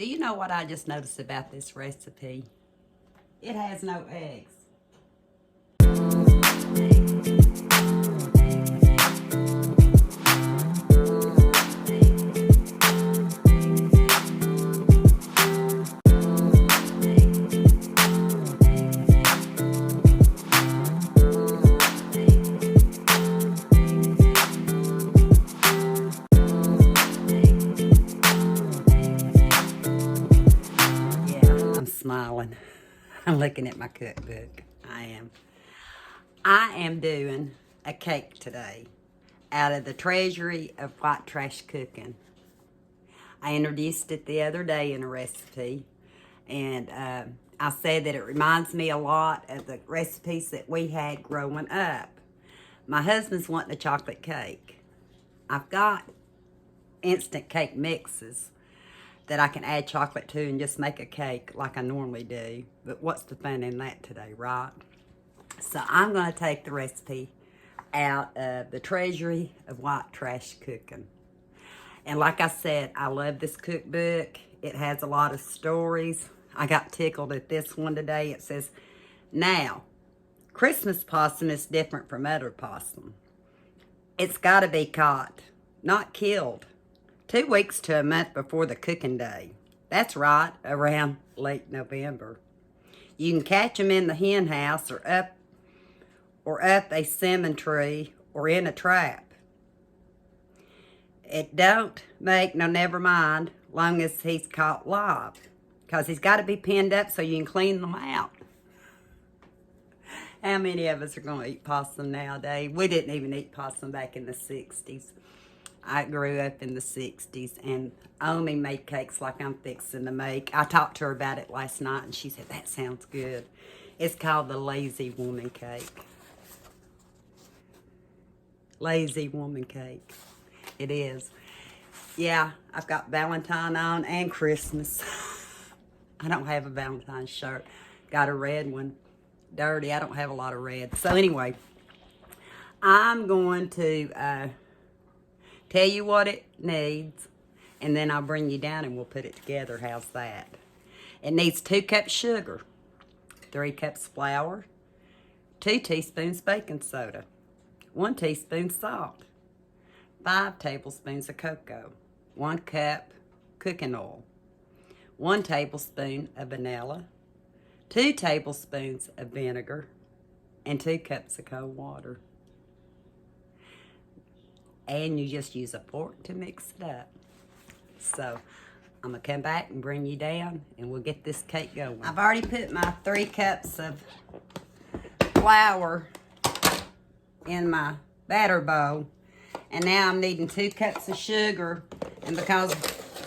Do you know what I just noticed about this recipe? It has no eggs. Smiling. I'm looking at my cookbook. I am doing a cake today out of the treasury of white trash cooking. I introduced it the other day in a recipe, and I said that it reminds me a lot of the recipes that we had growing up. My husband's wanting a chocolate cake. I've got instant cake mixes that I can add chocolate to and just make a cake like I normally do. But what's the fun in that today, right? So I'm going to take the recipe out of the treasury of white trash cooking. And like I said, I love this cookbook. It has a lot of stories. I got tickled at this one today. It says, now, Christmas possum is different from other possum. It's got to be caught, not killed. 2 weeks to a month before the cooking day. That's right, around late November. You can catch them in the hen house or up a cinnamon tree or in a trap. It don't make no never mind long as he's caught live, because he's got to be pinned up so you can clean them out. How many of us are going to eat possum nowadays? We didn't even eat possum back in the 60s. I grew up in the 60s, and Omi made cakes like I'm fixing to make. I talked to her about it last night, and she said, that sounds good. It's called the Lazy Woman Cake. Lazy Woman Cake. It is. Yeah, I've got Valentine on and Christmas. I don't have a Valentine shirt. Got a red one. Dirty. I don't have a lot of red. So anyway, I'm going to tell you what it needs, and then I'll bring you down and we'll put it together. How's that? It needs 2 cups sugar, 3 cups flour, 2 teaspoons baking soda, 1 teaspoon salt, 5 tablespoons of cocoa, 1 cup cooking oil, 1 tablespoon of vanilla, 2 tablespoons of vinegar, and 2 cups of cold water. And you just use a fork to mix it up. So I'm going to come back and bring you down, and we'll get this cake going. I've already put my 3 cups of flour in my batter bowl, and now I'm needing 2 cups of sugar. And because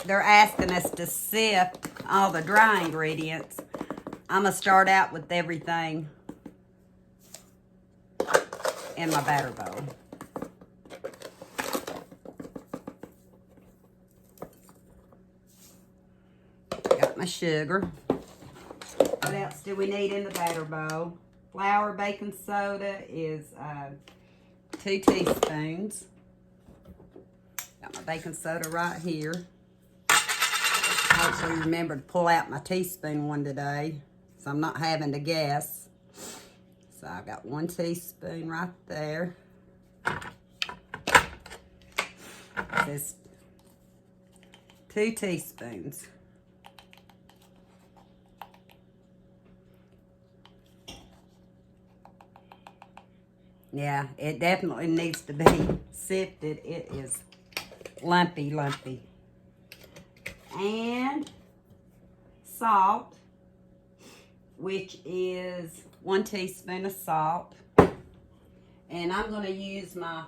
they're asking us to sift all the dry ingredients, I'm going to start out with everything in my batter bowl. My sugar. What else do we need in the batter bowl? Flour, baking soda is 2 teaspoons. Got my baking soda right here. Hopefully remember to pull out my teaspoon one today, so I'm not having to guess. So I've got 1 teaspoon right there. This 2 teaspoons. Yeah, it definitely needs to be sifted. It is lumpy. And salt, which is 1 teaspoon of salt. And I'm going to use my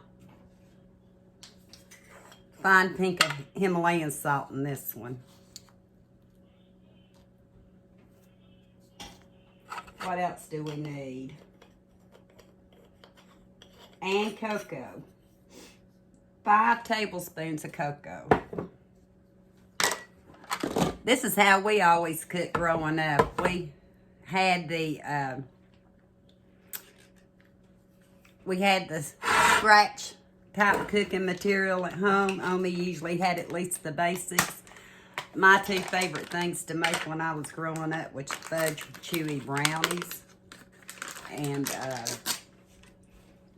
fine pink Himalayan salt in this one. What else do we need? And cocoa. 5 tablespoons of cocoa. This is how we always cooked growing up. We had the scratch type cooking material at home. Omi usually had at least the basics. my two favorite things to make when I was growing up was fudge chewy brownies and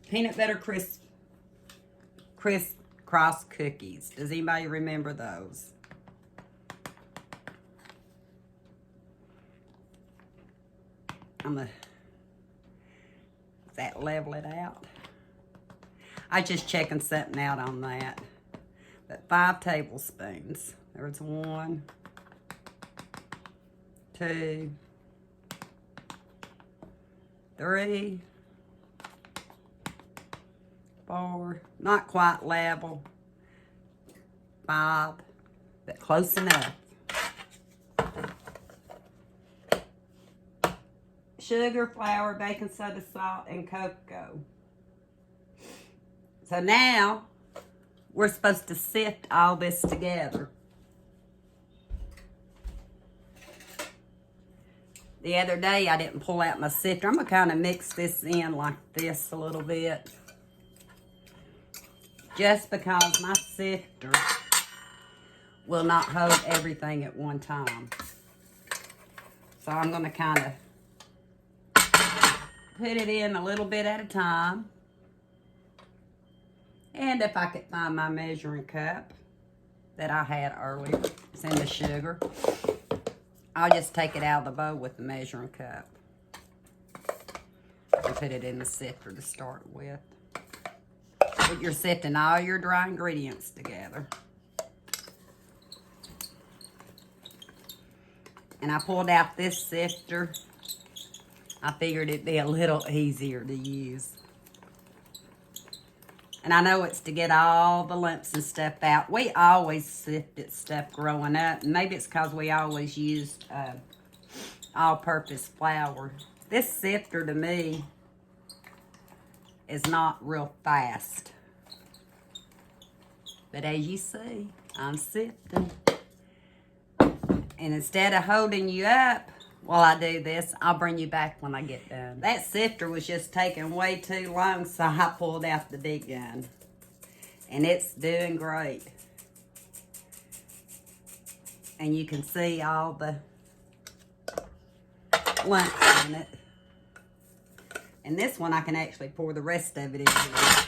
peanut butter crisp cross cookies. Does anybody remember those? I'm gonna level it out. I just checking something out on that. But 5 tablespoons. There's 1, 2, 3, 4. Not quite level. 5, but close enough. Sugar, flour, baking soda, salt, and cocoa. So now, we're supposed to sift all this together. The other day, I didn't pull out my sifter. I'm going to kind of mix this in like this a little bit. Just because my sifter will not hold everything at one time. So I'm going to kind of put it in a little bit at a time. And if I could find my measuring cup that I had earlier, it's in the sugar, I'll just take it out of the bowl with the measuring cup and put it in the sifter to start with. But you're sifting all your dry ingredients together. And I pulled out this sifter. I figured it'd be a little easier to use. And I know it's to get all the lumps and stuff out. We always sifted stuff growing up. And maybe it's because we always used all-purpose flour. This sifter, to me, is not real fast. But as you see, I'm sifting. And instead of holding you up while I do this, I'll bring you back when I get done. That sifter was just taking way too long, so I pulled out the big gun. And it's doing great. And you can see all the lumps in it. And this one I can actually pour the rest of it in here.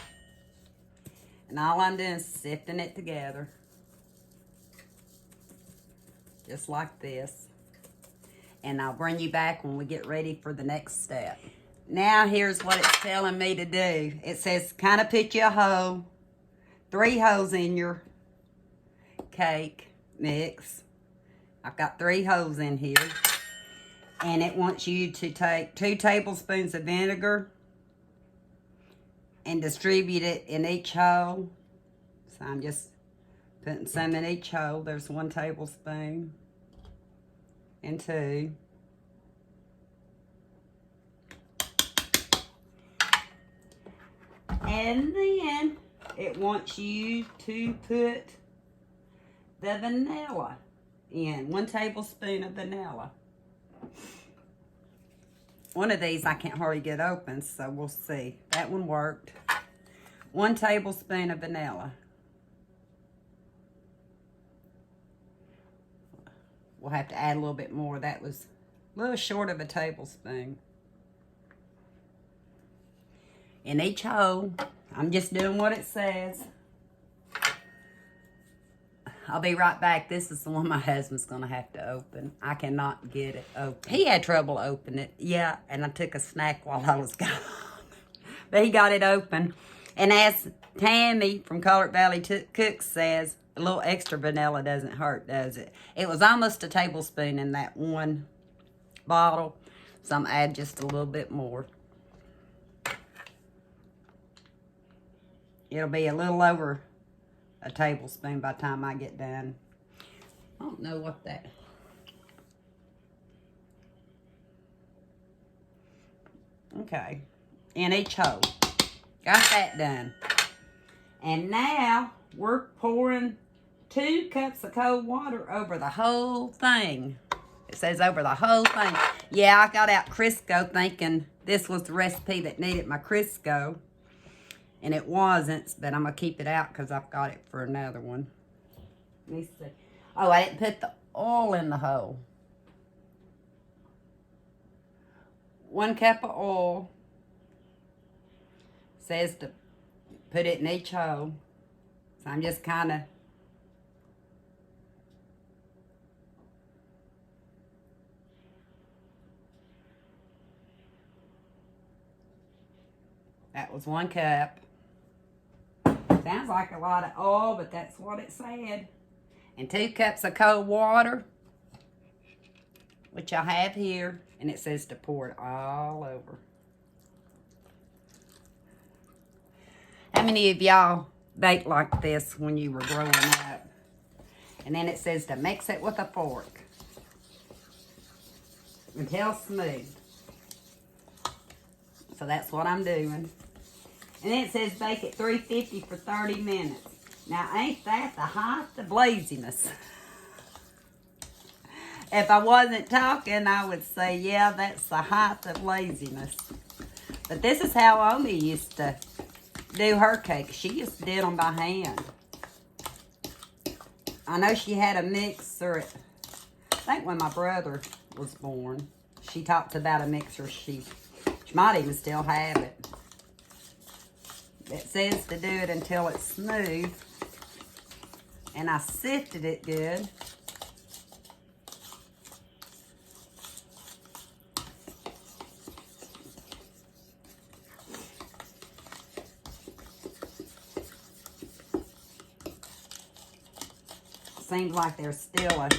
And all I'm doing is sifting it together. Just like this. And I'll bring you back when we get ready for the next step. Now here's what it's telling me to do. It says kind of put your hole, 3 holes in your cake mix. I've got 3 holes in here. And it wants you to take 2 tablespoons of vinegar and distribute it in each hole. So I'm just putting some in each hole. There's 1 tablespoon. And 2. And then it wants you to put the vanilla in. 1 tablespoon of vanilla. One of these I can't hardly get open, so we'll see. That one worked. 1 tablespoon of vanilla. We'll have to add a little bit more. That was a little short of a tablespoon. In each hole, I'm just doing what it says. I'll be right back. This is the one my husband's going to have to open. I cannot get it open. He had trouble opening it. Yeah, and I took a snack while I was gone. But he got it open. And as Tammy from Collard Valley Cooks says, a little extra vanilla doesn't hurt, does it? It was almost a tablespoon in that one bottle. So I'm going to add just a little bit more. It'll be a little over a tablespoon by the time I get done. I don't know what that... Okay. In each hole. Got that done. And now we're pouring 2 cups of cold water over the whole thing. It says over the whole thing. Yeah, I got out Crisco thinking this was the recipe that needed my Crisco. And it wasn't, but I'm going to keep it out because I've got it for another one. Let me see. Oh, I didn't put the oil in the hole. 1 cup of oil. Says to put it in each hole. So I'm just kind of that was 1 cup. Sounds like a lot of oil, but that's what it said. And 2 cups of cold water, which I have here, and it says to pour it all over. How many of y'all baked like this when you were growing up? And then it says to mix it with a fork until smooth. So that's what I'm doing. And then it says bake at 350 for 30 minutes. Now, ain't that the height of laziness? If I wasn't talking, I would say, yeah, that's the height of laziness. But this is how Omi used to do her cakes. She used to do them by hand. I know she had a mixer. I think when my brother was born, she talked about a mixer. She might even still have it. It says to do it until it's smooth. And I sifted it good. Seems like there's still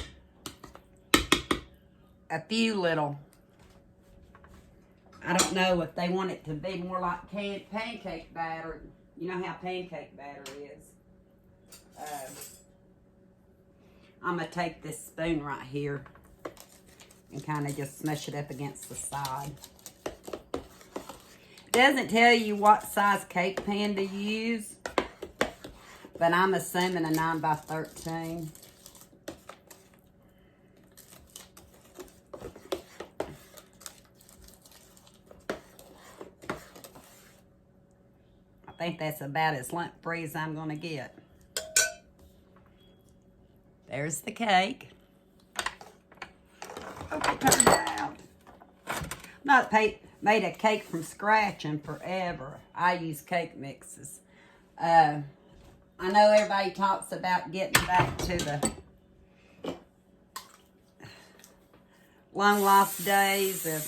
a few little, I don't know if they want it to be more like pancake batter. You know how pancake batter is. I'm going to take this spoon right here and kind of just smush it up against the side. It doesn't tell you what size cake pan to use, but I'm assuming a 9x13. I think that's about as lump-free as I'm going to get. There's the cake. Hope it turned out. I've not made a cake from scratch in forever. I use cake mixes. I know everybody talks about getting back to the long lost days of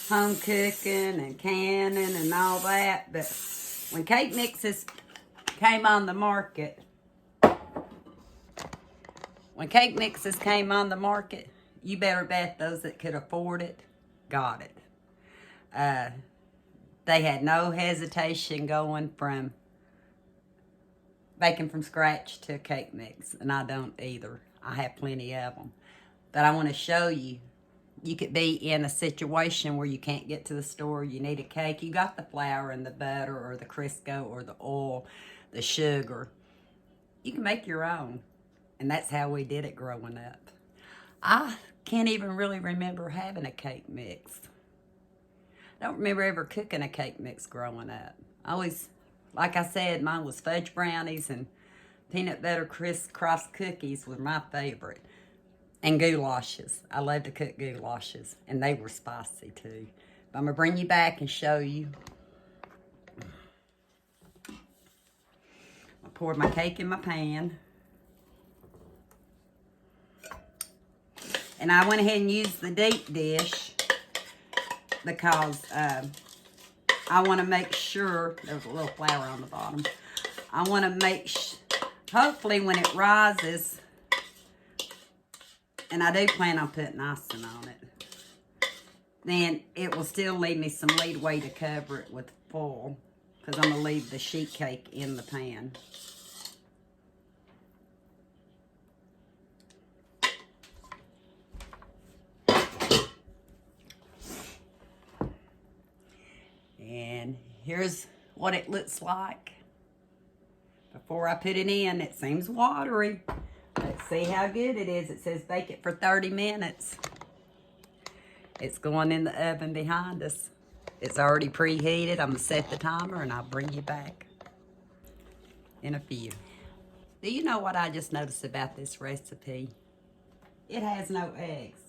home cooking and canning and all that, but when cake mixes came on the market, you better bet those that could afford it got it. They had no hesitation going from baking from scratch to a cake mix, and I don't either. I have plenty of them. But I want to show you, you could be in a situation where you can't get to the store, you need a cake, you got the flour and the butter or the Crisco or the oil, the sugar. You can make your own, and that's how we did it growing up. I can't even really remember having a cake mix. I don't remember ever cooking a cake mix growing up. I always, like I said, mine was fudge brownies and peanut butter crisscross cookies were my favorite. And goulashes. I love to cook goulashes. And they were spicy too. But I'm going to bring you back and show you. I poured my cake in my pan. And I went ahead and used the deep dish because I want to make sure, there's a little flour on the bottom. I want to make hopefully when it rises, and I do plan on putting icing on it, then it will still leave me some leeway to cover it with foil, because I'm going to leave the sheet cake in the pan. And here's what it looks like before I put it in. It seems watery. Let's see how good it is. It says bake it for 30 minutes. It's going in the oven behind us. It's already preheated. I'm going to set the timer and I'll bring you back in a few. Do you know what I just noticed about this recipe? It has no eggs.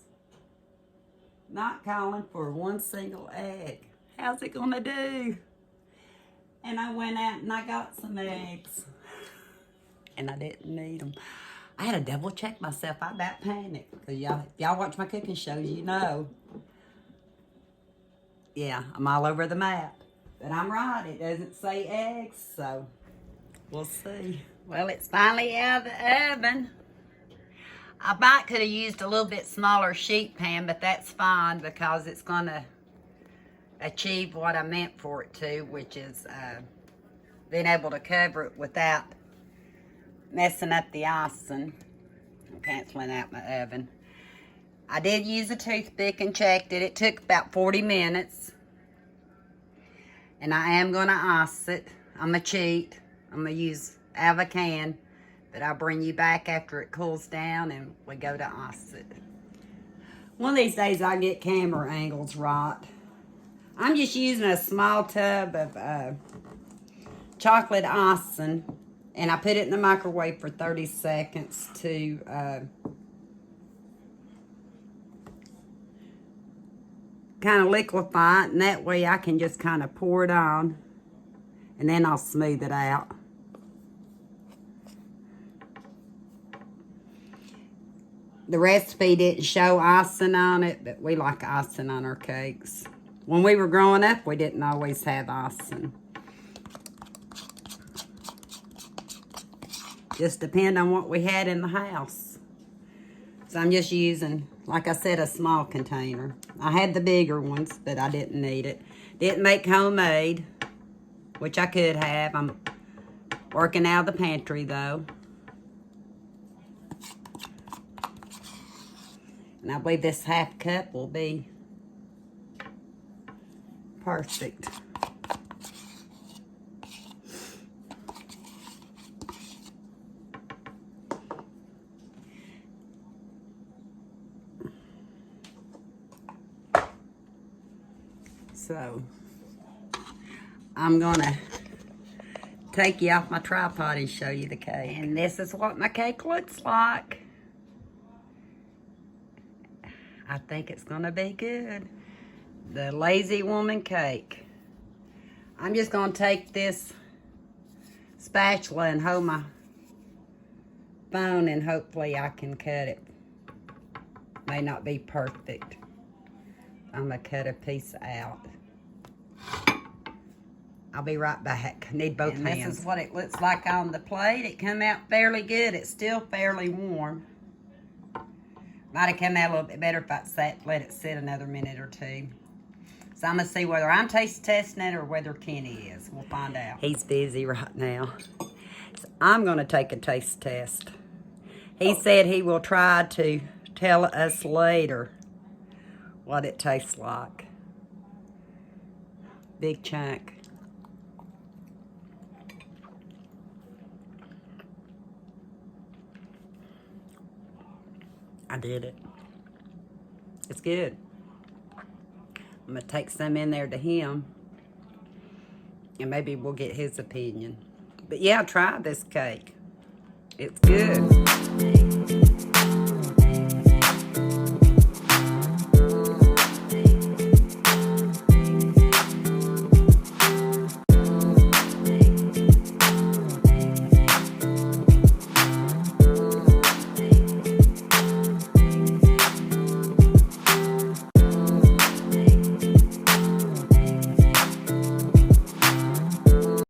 Not calling for one single egg. How's it gonna do? And I went out and I got some eggs. And I didn't need them. I had to double check myself. I about panicked. Because y'all watch my cooking shows, you know. Yeah, I'm all over the map. But I'm right. It doesn't say eggs, so we'll see. Well, it's finally out of the oven. I might could have used a little bit smaller sheet pan, but that's fine because it's going to achieve what I meant for it to, which is being able to cover it without messing up the icing. I'm canceling out my oven. I did use a toothpick and checked it. It took about 40 minutes. And I am going to ice it. I'm going to cheat. I'm going to use out of a can. But I'll bring you back after it cools down and we go to ice it. One of these days I'll get camera angles right. I'm just using a small tub of chocolate icing. And I put it in the microwave for 30 seconds to kind of liquefy it. And that way I can just kind of pour it on. And then I'll smooth it out. The recipe didn't show icing on it, but we like icing on our cakes. When we were growing up, we didn't always have icing. Just depend on what we had in the house. So I'm just using, like I said, a small container. I had the bigger ones, but I didn't need it. Didn't make homemade, which I could have. I'm working out of the pantry, though. And I believe this half cup will be perfect. So, I'm gonna take you off my tripod and show you the cake. And this is what my cake looks like. I think it's gonna be good. The Lazy Woman cake. I'm just gonna take this spatula and hold my phone and hopefully I can cut it. May not be perfect. I'm gonna cut a piece out. I'll be right back. Need both hands. This is what it looks like on the plate. It come out fairly good. It's still fairly warm. Might have come out a little bit better if I let it sit another minute or two. So I'm going to see whether I'm taste testing it or whether Kenny is. We'll find out. He's busy right now. So I'm going to take a taste test. He said he will try to tell us later what it tastes like. Big chunk. I did it. It's good. I'm going to take some in there to him. And maybe we'll get his opinion. But yeah, try this cake. It's good.